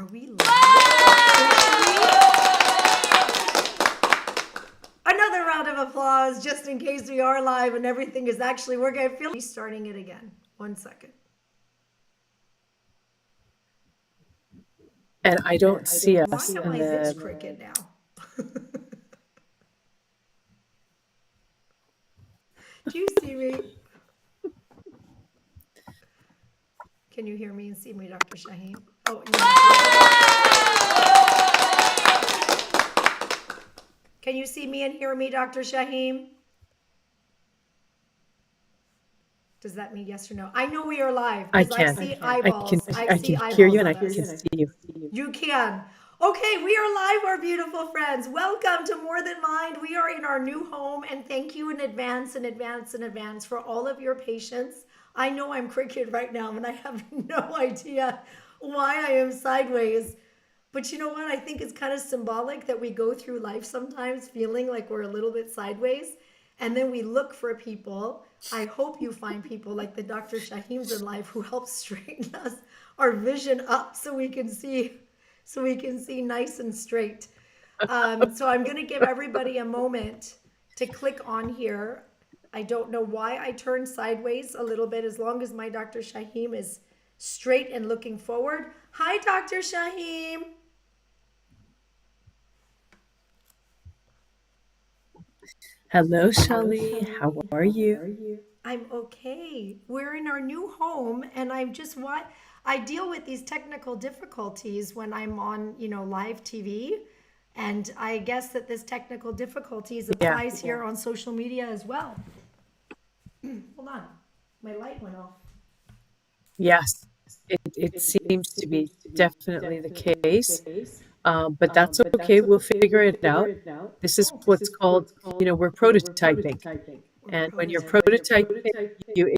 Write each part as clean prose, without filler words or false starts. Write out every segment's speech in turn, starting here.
Are we live officially? Another round of applause just in case we are live and everything is actually working. I feel like starting it again. 1 second. And I don't see Why us am in I this the. cricket now? Do you see me? Can you hear me and see me, Dr. Shaheem? Oh, can you see me and hear me, Dr. Shaheem? Does that mean yes or no? I know we are live I because I can. see I can. eyeballs. I I see can hear eyeballs you, and I on can us. see you. You can. Okay, we are live, our beautiful friends. Welcome to More Than Mind. We are in our new home, and thank you in advance, for all of your patience. I know I'm crooked right now, and I have no idea why I am sideways. But you know what? I think it's kind of symbolic that we go through life sometimes feeling like we're a little bit sideways, and then we look for people. I hope you find people like the Dr. Shaheems in life who help straighten us our vision up so we can see nice and straight. So I'm going to give everybody a moment to click on here. I don't know why I turned sideways a little bit, as long as my Dr. Shaheem is straight and looking forward. Hi, Dr. Shaheem. Hello, Shally. How are you? I'm okay. We're in our new home, and I'm just what I deal with these technical difficulties when I'm on, live TV. And I guess that this technical difficulties Yeah. applies here on social media as well. Hold on. My light went off. Yes. It seems to be definitely the case. But that's okay. We'll figure it out. This is what's called, we're prototyping. We're And when you're prototyping. prototyping, you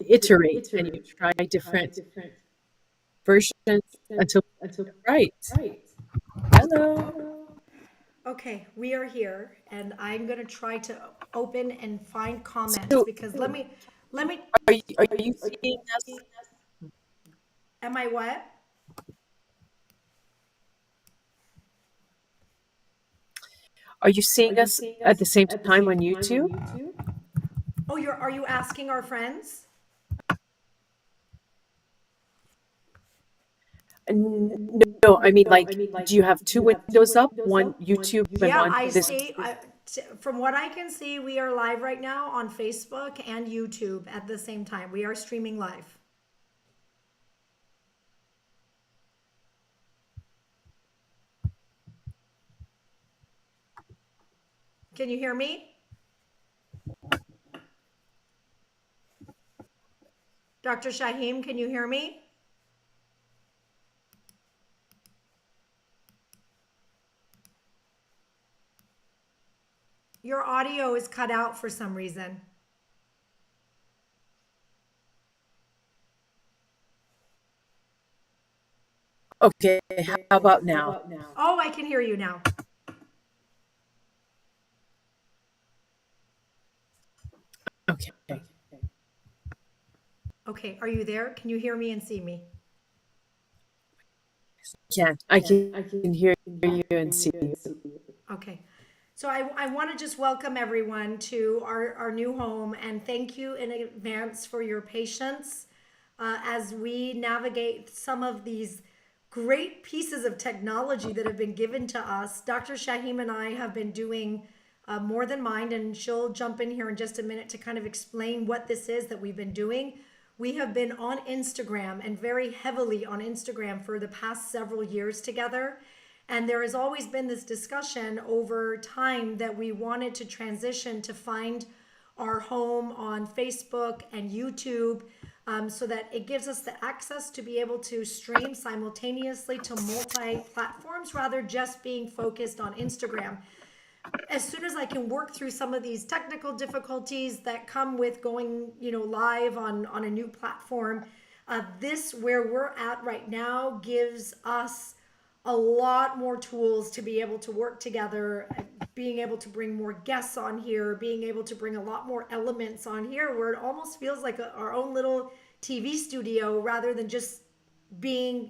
iterate and you try different versions until you get it right. Hello. Okay, we are here, and I'm gonna try to open and find comments So, because let me. are you seeing us? Am I what? Are you seeing us at the same time on YouTube? Oh, are you asking our friends? No, I mean, like, do you have two windows up, one YouTube and Yeah, one I this? see. From what I can see, we are live right now on Facebook and YouTube at the same time. We are streaming live. Can you hear me? Dr. Shaheem, can you hear me? Your audio is cut out for some reason. Okay, how about now? Oh, I can hear you now. Okay. Okay, are you there? Can you hear me and see me? I can hear you and see you. Okay. So I want to just welcome everyone to our new home and thank you in advance for your patience as we navigate some of these great pieces of technology that have been given to us. Dr. Shaheem and I have been doing More Than Mind, and she'll jump in here in just a minute to kind of explain what this is that we've been doing. We have been on Instagram and very heavily on Instagram for the past several years together. And there has always been this discussion over time that we wanted to transition to find our home on Facebook and YouTube so that it gives us the access to be able to stream simultaneously to multi platforms rather just being focused on Instagram. As soon as I can work through some of these technical difficulties that come with going, live on a new platform, this where we're at right now gives us a lot more tools to be able to work together, being able to bring more guests on here, being able to bring a lot more elements on here where it almost feels like our own little TV studio rather than just being,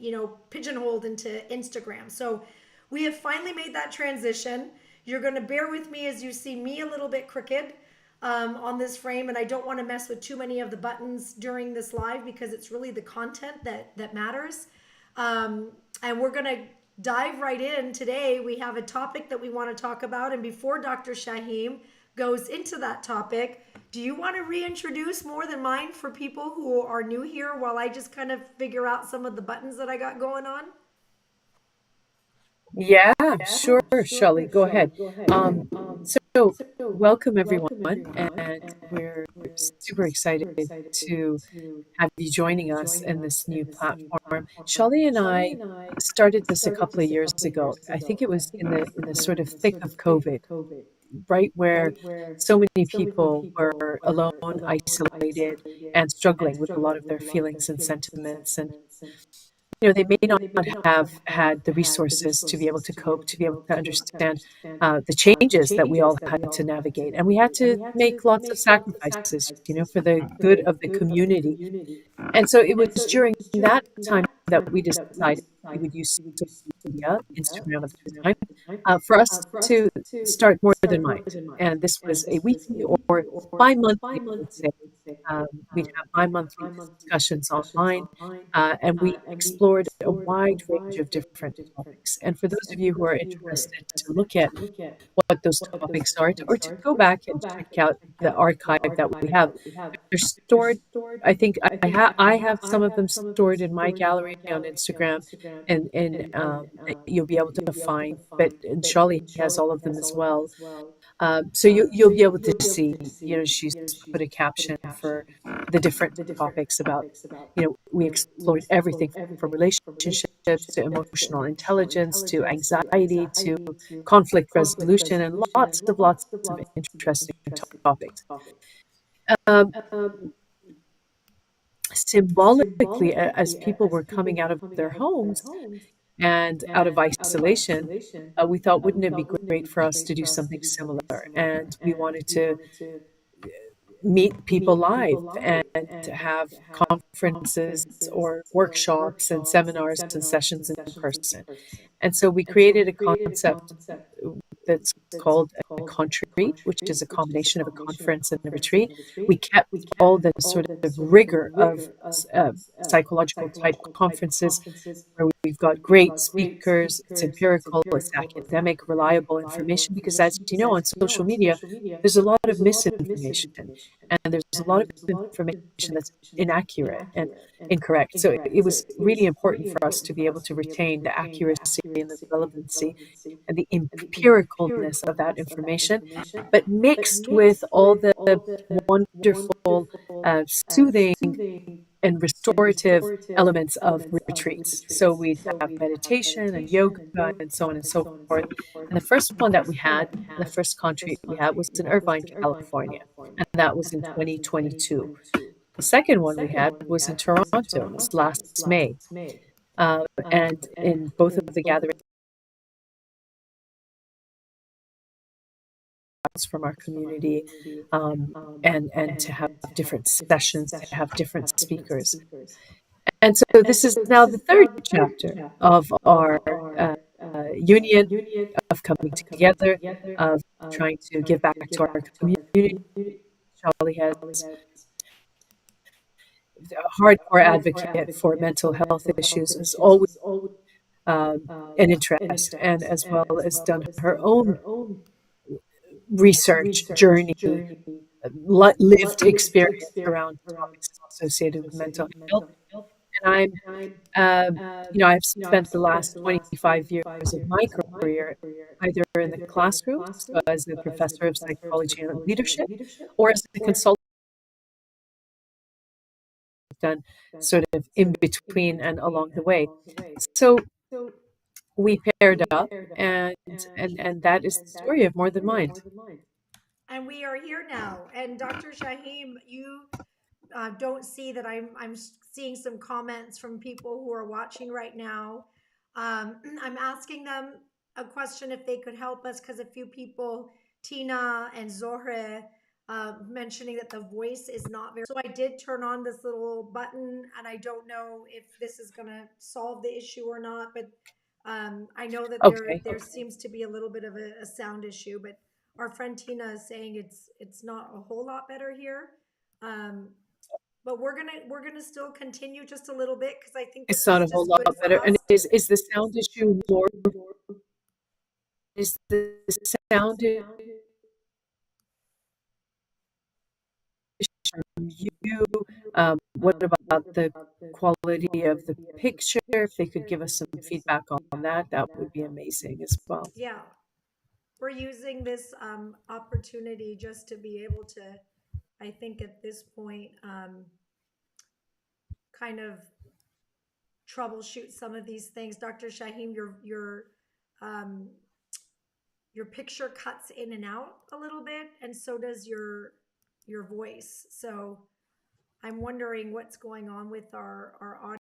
pigeonholed into Instagram. So we have finally made that transition. You're going to bear with me as you see me a little bit crooked on this frame, and I don't want to mess with too many of the buttons during this live because it's really the content that matters. And we're going to dive right in today. We have a topic that we want to talk about, and before Dr. Shaheem goes into that topic, do you want to reintroduce more than mine for people who are new here while I just kind of figure out some of the buttons that I got going on? Yeah, sure, Shally, go ahead. So welcome everyone, and we're super excited to have you joining us in this new platform. Shally and I started this a couple of years ago. I think it was in the sort of thick of COVID, right where so many people were alone, isolated, and struggling with a lot of their feelings and sentiments. And they may not have had the resources to be able to cope, to be able to understand the changes that we all had to navigate. And we had to make lots of sacrifices, for the good of the community. And so it was during that time that we decided we would use social media, Instagram at the time, for us to start More Than Mind. And this was a weekly or bi-monthly, I would say. We'd have bi-monthly discussions online, and we explored a wide range of different topics. And for those of you who are interested to look at what those topics are, or to go back and check out the archive that we have, they're stored. I think I have some of them stored in my gallery on Instagram, and you'll be able to find. But and Charlie has all of them as well. So you'll be able to see. She's put a caption for the different topics about. We explored everything from relationships to emotional intelligence to anxiety to conflict resolution and lots of interesting topics. Um, Symbolically, as people were coming out of their homes and out of isolation, we thought, wouldn't it be great for us to do something similar? And we wanted to meet people live and to have conferences or workshops and seminars and sessions in person. And so we created a concept that's called a retreat, which is a combination of a conference and a retreat. We kept all the sort of rigor of uh, psychological type conferences where we've got great speakers, it's empirical, it's academic, reliable information, because as you know, on social media, there's a lot of misinformation and there's a lot of information that's inaccurate and incorrect. So it was really important for us to be able to retain the accuracy and the relevancy and the empiricalness of that information, but mixed with all the wonderful, soothing, and restorative elements of retreats. So we'd have meditation and yoga and so on and so forth. And the first one that we had, the first retreat we had, was in Irvine, California, and that was in 2022. The second one we had was in Toronto. It was last May. And in both of the gatherings from our community, and to have different sessions, to have different speakers. And so this is now the third chapter of our union, of coming together, of trying to give back to our community. Charlie has a hardcore advocate for mental health issues, is always an interest, and as well as done her own research journey, lived experience around topics associated with mental health. And I've spent the last 25 years of my career either in the classroom, so as a professor of psychology and leadership, or as a consultant, done sort of in between and along the way. So we paired up, and that is the story of More Than Mind. And we are here now. And Dr. Shaheem, you don't see that I'm seeing some comments from people who are watching right now. I'm asking them a question if they could help us because a few people, Tina and Zohre, mentioning that the voice is not very. So I did turn on this little button, and I don't know if this is going to solve the issue or not. But I know that Okay. there seems to be a little bit of a sound issue. But our friend Tina is saying it's not a whole lot better here. Um, but we're gonna still continue just a little bit because I think It's this not is a whole just lot good for better. And us to. is the sound issue more, is the sound issue from you? What about the quality of the picture? If they could give us some feedback on that, that would be amazing as well. Yeah, we're using this opportunity just to be able to, I think at this point, kind of troubleshoot some of these things. Dr. Shaheem, um, your picture cuts in and out a little bit, and so does your voice. So I'm wondering what's going on with our audio.